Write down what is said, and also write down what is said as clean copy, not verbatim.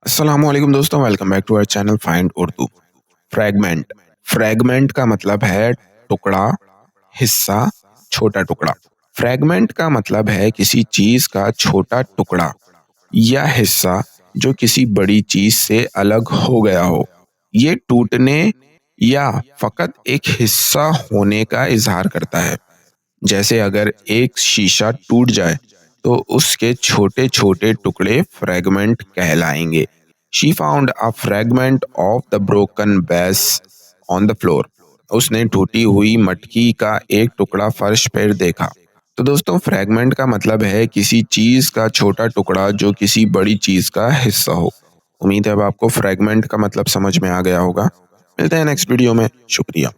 अस्सलामुअलैकुम दोस्तों, welcome back to our channel find Urdu. Fragment fragment का मतलब है टुकड़ा, हिस्सा, छोटा टुकड़ा। फ्रैगमेंट का मतलब है किसी चीज का छोटा टुकड़ा या हिस्सा जो किसी बड़ी चीज से अलग हो गया हो। ये टूटने या फकत एक हिस्सा होने का इजहार करता है। जैसे अगर एक शीशा टूट जाए तो उसके छोटे छोटे टुकड़े फ्रैगमेंट कहलाएंगे। She found a fragment of the broken vase on the floor. उसने टूटी हुई मटकी का एक टुकड़ा फर्श पर देखा। तो दोस्तों, फ्रैगमेंट का मतलब है किसी चीज का छोटा टुकड़ा जो किसी बड़ी चीज का हिस्सा हो। उम्मीद है अब आपको फ्रैगमेंट का मतलब समझ में आ गया होगा। मिलते हैं नेक्स्ट वीडियो में। शुक्रिया।